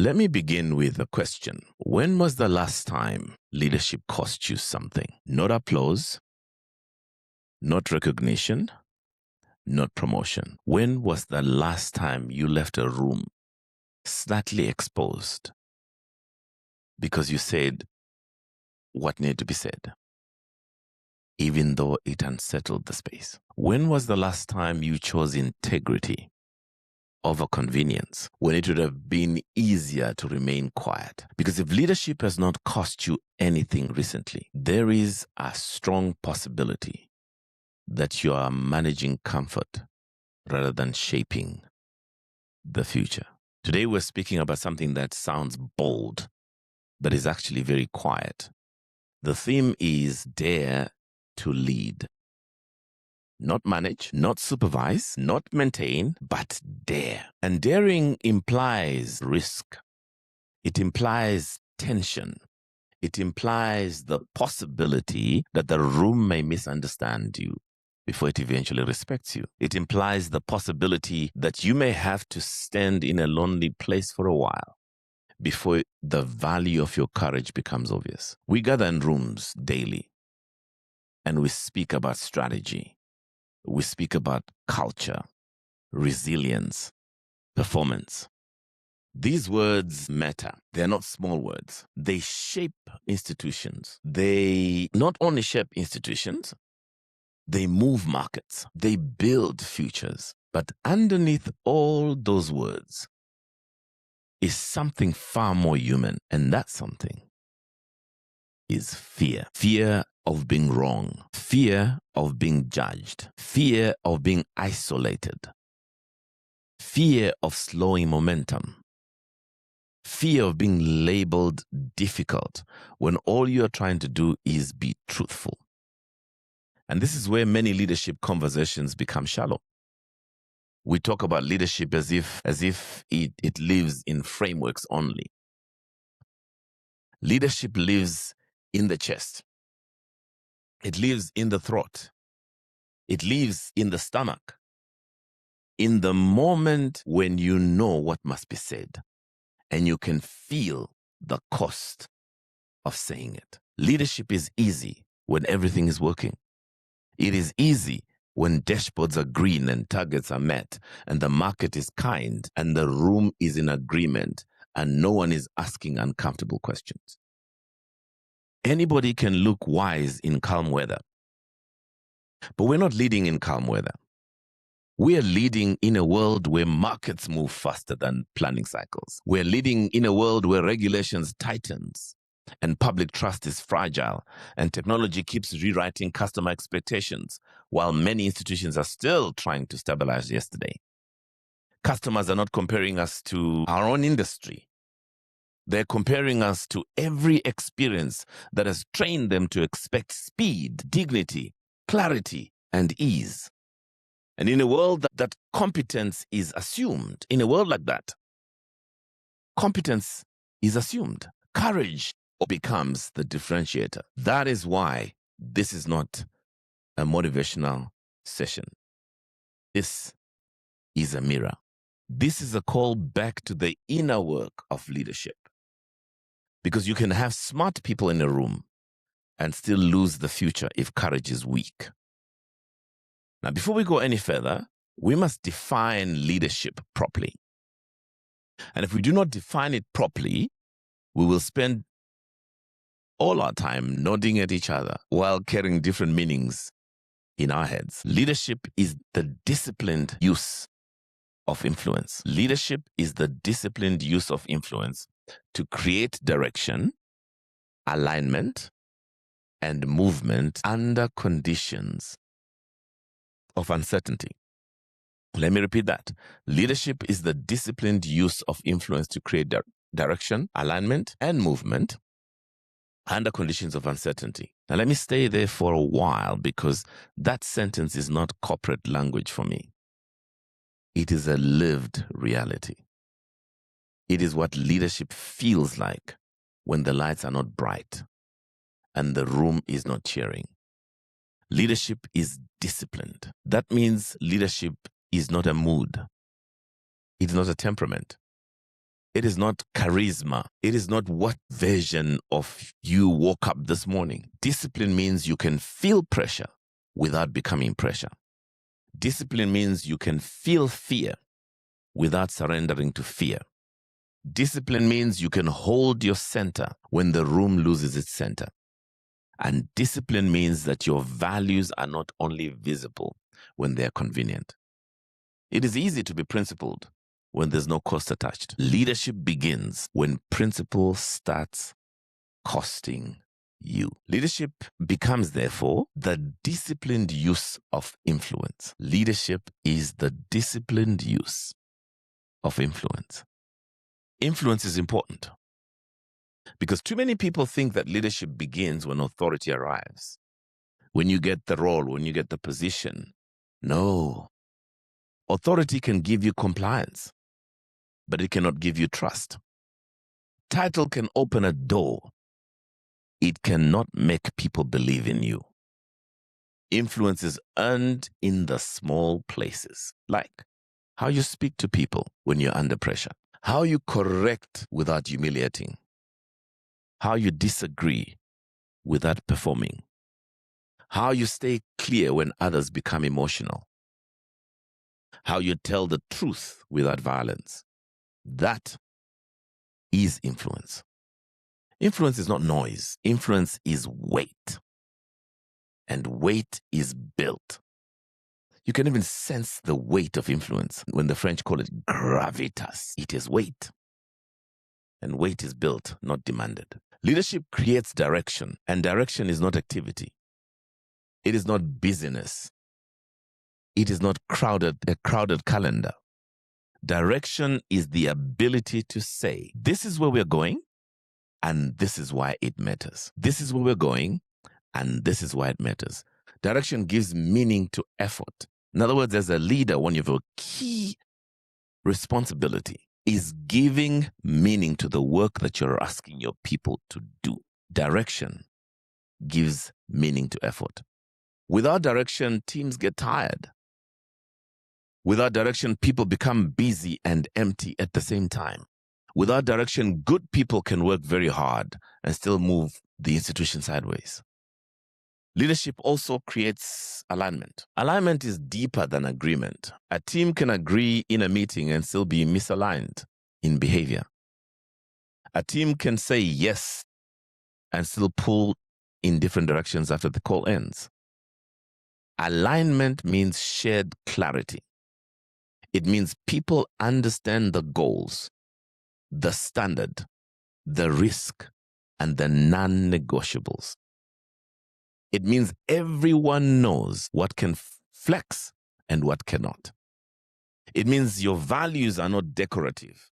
Let me begin with a question. When was the last time leadership cost you something? Not applause, not recognition, not promotion. When was the last time you left a room slightly exposed because you said what needed to be said, even though it unsettled the space? When was the last time you chose integrity over convenience, when it would have been easier to remain quiet? Because if leadership has not cost you anything recently, there is a strong possibility that you are managing comfort rather than shaping the future. Today we're speaking about something that sounds bold, but is actually very quiet. The theme is dare to lead. Not manage, not supervise, not maintain, but dare. And daring implies risk. It implies tension. It implies the possibility that the room may misunderstand you before it eventually respects you. It implies the possibility that you may have to stand in a lonely place for a while before the value of your courage becomes obvious. We gather in rooms daily and we speak about strategy. We speak about culture, resilience, performance. These words matter. They're not small words. They shape institutions. They not only shape institutions, they move markets. They build futures. But underneath all those words is something far more human. And that something is fear. Fear of being wrong. Fear of being judged. Fear of being isolated. Fear of slowing momentum. Fear of being labeled difficult when all you're trying to do is be truthful. And this is where many leadership conversations become shallow. We talk about leadership as if it lives in frameworks only. Leadership lives in the chest. It lives in the throat. It lives in the stomach. In the moment when you know what must be said and you can feel the cost of saying it. Leadership is easy when everything is working. It is easy when dashboards are green and targets are met and the market is kind and the room is in agreement and no one is asking uncomfortable questions. Anybody can look wise in calm weather, but we're not leading in calm weather. We are leading in a world where markets move faster than planning cycles. We're leading in a world where regulations tightens and public trust is fragile and technology keeps rewriting customer expectations while many institutions are still trying to stabilize yesterday. Customers are not comparing us to our own industry. They're comparing us to every experience that has trained them to expect speed, dignity, clarity, and ease. And in a world that competence is assumed, in a world like that, competence is assumed. Courage becomes the differentiator. That is why this is not a motivational session. This is a mirror. This is a call back to the inner work of leadership. Because you can have smart people in a room and still lose the future if courage is weak. Now, before we go any further, we must define leadership properly. And if we do not define it properly, we will spend all our time nodding at each other while carrying different meanings in our heads. Leadership is the disciplined use of influence. Leadership is the disciplined use of influence to create direction, alignment, and movement under conditions of uncertainty. Let me repeat that. Leadership is the disciplined use of influence to create direction, alignment, and movement under conditions of uncertainty. Now, let me stay there for a while because that sentence is not corporate language for me. It is a lived reality. It is what leadership feels like when the lights are not bright and the room is not cheering. Leadership is disciplined. That means leadership is not a mood. It's not a temperament. It is not charisma. It is not what version of you woke up this morning. Discipline means you can feel pressure without becoming pressure. Discipline means you can feel fear without surrendering to fear. Discipline means you can hold your center when the room loses its center. And discipline means that your values are not only visible when they're convenient. It is easy to be principled when there's no cost attached. Leadership begins when principle starts costing you. Leadership becomes, therefore, the disciplined use of influence. Leadership is the disciplined use of influence. Influence is important because too many people think that leadership begins when authority arrives, when you get the role, when you get the position. No. Authority can give you compliance, but it cannot give you trust. Title can open a door. It cannot make people believe in you. Influence is earned in the small places, like how you speak to people when you're under pressure, how you correct without humiliating, how you disagree without performing, how you stay clear when others become emotional, how you tell the truth without violence. That is influence. Influence is not noise. Influence is weight. And weight is built. You can even sense the weight of influence when the French call it gravitas. It is weight. And weight is built, not demanded. Leadership creates direction, and direction is not activity. It is not busyness. It is not a crowded calendar. Direction is the ability to say, this is where we're going, and this is why it matters. This is where we're going, and this is why it matters. Direction gives meaning to effort. In other words, as a leader, one of your key responsibility is giving meaning to the work that you're asking your people to do. Direction gives meaning to effort. Without direction, teams get tired. Without direction, people become busy and empty at the same time. Without direction, good people can work very hard and still move the institution sideways. Leadership also creates alignment. Alignment is deeper than agreement. A team can agree in a meeting and still be misaligned in behavior. A team can say yes and still pull in different directions after the call ends. Alignment means shared clarity. It means people understand the goals, the standard, the risk, and the non-negotiables. It means everyone knows what can flex and what cannot. It means your values are not decorative.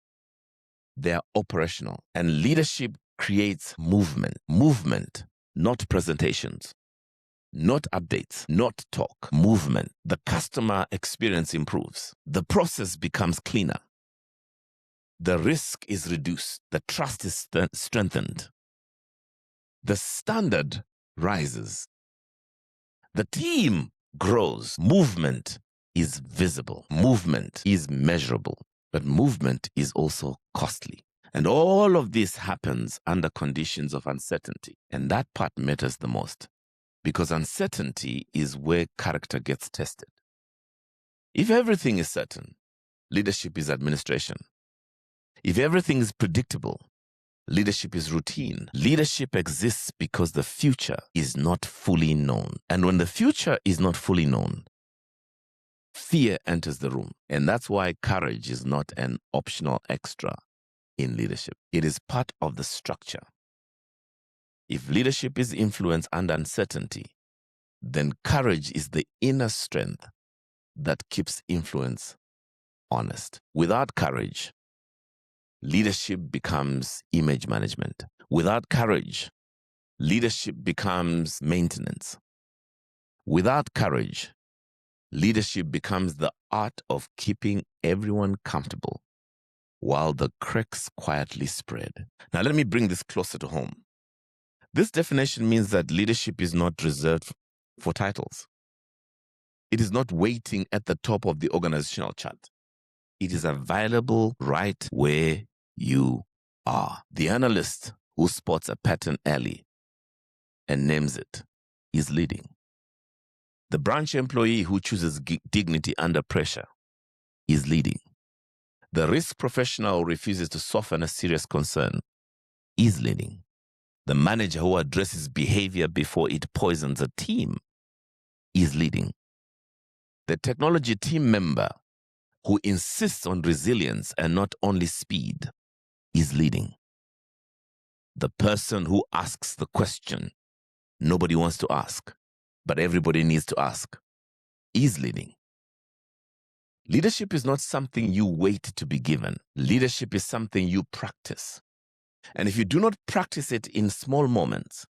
They are operational. And leadership creates movement. Movement, not presentations, not updates, not talk. Movement. The customer experience improves. The process becomes cleaner. The risk is reduced. The trust is strengthened. The standard rises. The team grows. Movement is visible. Movement is measurable. But movement is also costly. And all of this happens under conditions of uncertainty. And that part matters the most, because uncertainty is where character gets tested. If everything is certain, leadership is administration. If everything is predictable, leadership is routine. Leadership exists because the future is not fully known. And when the future is not fully known, fear enters the room. And that's why courage is not an optional extra in leadership. It is part of the structure. If leadership is influence and uncertainty, then courage is the inner strength that keeps influence honest. Without courage, leadership becomes image management. Without courage, leadership becomes maintenance. Without courage, leadership becomes the art of keeping everyone comfortable while the cracks quietly spread. Now, let me bring this closer to home. This definition means that leadership is not reserved for titles. It is not waiting at the top of the organizational chart. It is available right where you are. The analyst who spots a pattern early and names it is leading. The branch employee who chooses dignity under pressure is leading. The risk professional who refuses to soften a serious concern is leading. The manager who addresses behavior before it poisons a team is leading. The technology team member who insists on resilience and not only speed is leading. The person who asks the question nobody wants to ask, but everybody needs to ask, is leading. Leadership is not something you wait to be given. Leadership is something you practice. And if you do not practice it in small moments,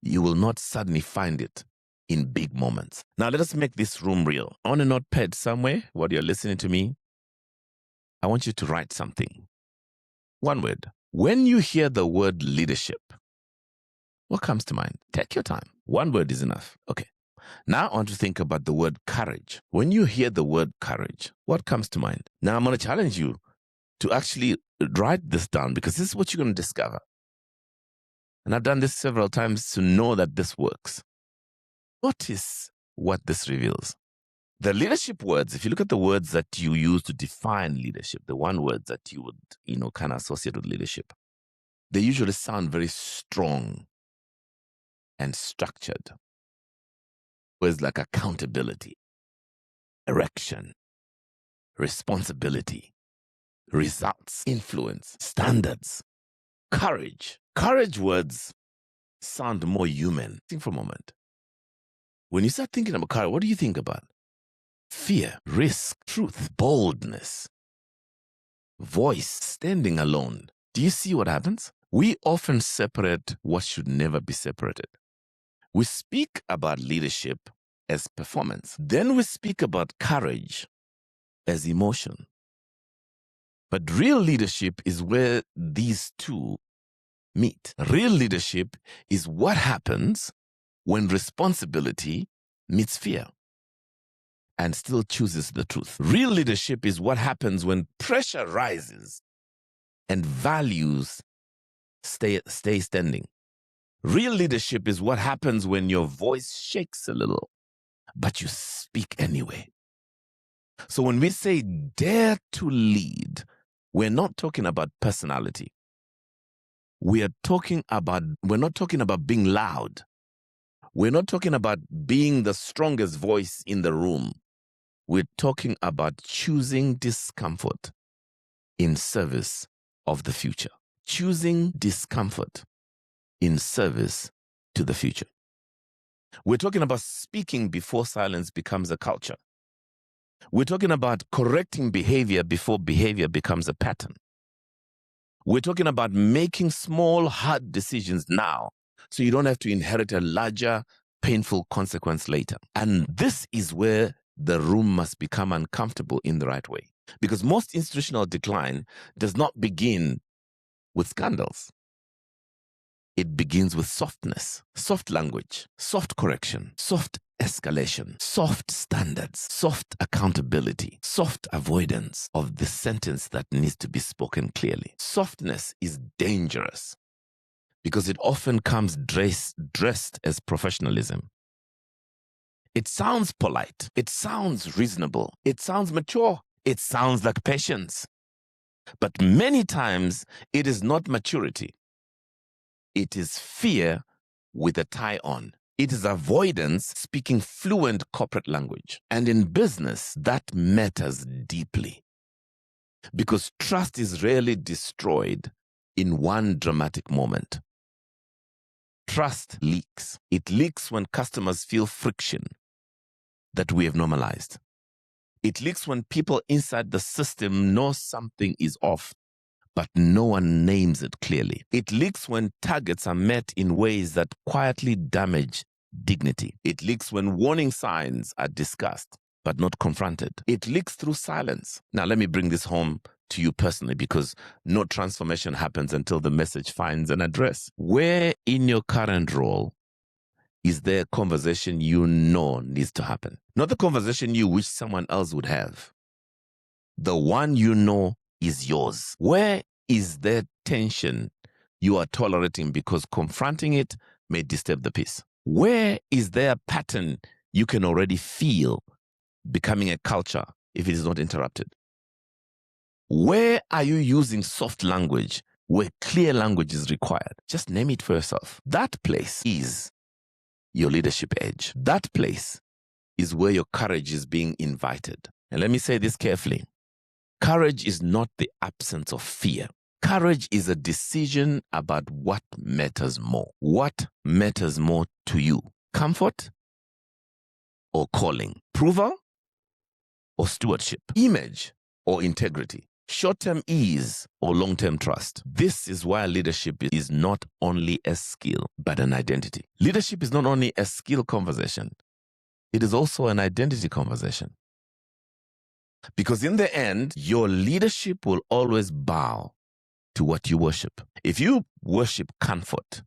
you will not suddenly find it in big moments. Now, let us make this room real. On a notepad somewhere, while you're listening to me, I want you to write something. One word. When you hear the word leadership, what comes to mind? Take your time. One word is enough. Okay. Now I want to think about the word courage. When you hear the word courage, what comes to mind? Now I'm going to challenge you to actually write this down, because this is what you're going to discover. And I've done this several times to know that this works. Notice what this reveals. The leadership words, if you look at the words that you use to define leadership, the one words that you would, kind of associate with leadership, they usually sound very strong and structured. Words like accountability, erection, responsibility, results, influence, standards, courage. Courage words sound more human. Think for a moment. When you start thinking about courage, what do you think about? Fear, risk, truth, boldness, voice, standing alone. Do you see what happens? We often separate what should never be separated. We speak about leadership as performance. Then we speak about courage as emotion. But real leadership is where these two meet. Real leadership is what happens when responsibility meets fear and still chooses the truth. Real leadership is what happens when pressure rises and values stay standing. Real leadership is what happens when your voice shakes a little, but you speak anyway. So when we say dare to lead, we're not talking about personality. We're not talking about being loud. We're not talking about being the strongest voice in the room. We're talking about choosing discomfort in service of the future. Choosing discomfort in service to the future. We're talking about speaking before silence becomes a culture. We're talking about correcting behavior before behavior becomes a pattern. We're talking about making small, hard decisions now so you don't have to inherit a larger, painful consequence later. And this is where the room must become uncomfortable in the right way. Because most institutional decline does not begin with scandals. It begins with softness, soft language, soft correction, soft escalation, soft standards, soft accountability, soft avoidance of the sentence that needs to be spoken clearly. Softness is dangerous because it often comes dressed as professionalism. It sounds polite. It sounds reasonable. It sounds mature. It sounds like patience. But many times it is not maturity. It is fear with a tie on. It is avoidance speaking fluent corporate language. And in business, that matters deeply. Because trust is rarely destroyed in one dramatic moment. Trust leaks. It leaks when customers feel friction that we have normalized. It leaks when people inside the system know something is off, but no one names it clearly. It leaks when targets are met in ways that quietly damage dignity. It leaks when warning signs are discussed, but not confronted. It leaks through silence. Now, let me bring this home to you personally, because no transformation happens until the message finds an address. Where in your current role is there a conversation you know needs to happen? Not the conversation you wish someone else would have. The one you know is yours? Where is there tension you are tolerating because confronting it may disturb the peace? Where is there a pattern you can already feel becoming a culture if it is not interrupted? Where are you using soft language where clear language is required? Just name it for yourself. That place is your leadership edge. That place is where your courage is being invited. And let me say this carefully. Courage is not the absence of fear. Courage is a decision about what matters more. What matters more to you? Comfort or calling? Approval or stewardship? Image or integrity? Short-term ease or long-term trust? This is why leadership is not only a skill, but an identity. Leadership is not only a skill conversation, it is also an identity conversation. Because in the end, your leadership will always bow to what you worship. If you worship comfort,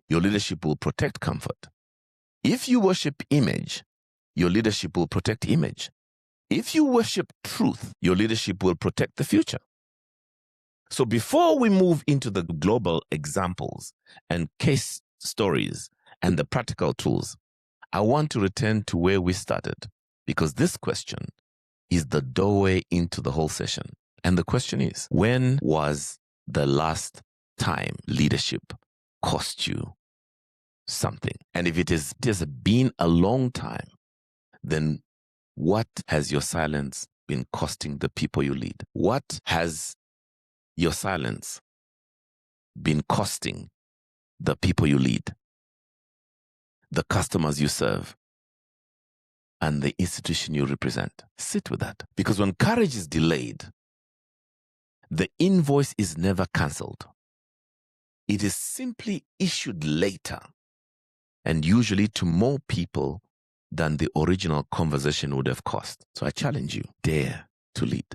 your leadership will protect comfort. If you worship image, your leadership will protect image. If you worship truth, your leadership will protect the future. So before we move into the global examples and case stories and the practical tools, I want to return to where we started, because this question is the doorway into the whole session. And the question is, when was the last time leadership cost you something? And if it has been a long time, then what has your silence been costing the people you lead? What has your silence been costing the people you lead, the customers you serve, and the institution you represent? Sit with that. Because when courage is delayed, the invoice is never cancelled. It is simply issued later, and usually to more people than the original conversation would have cost. So I challenge you, dare to lead.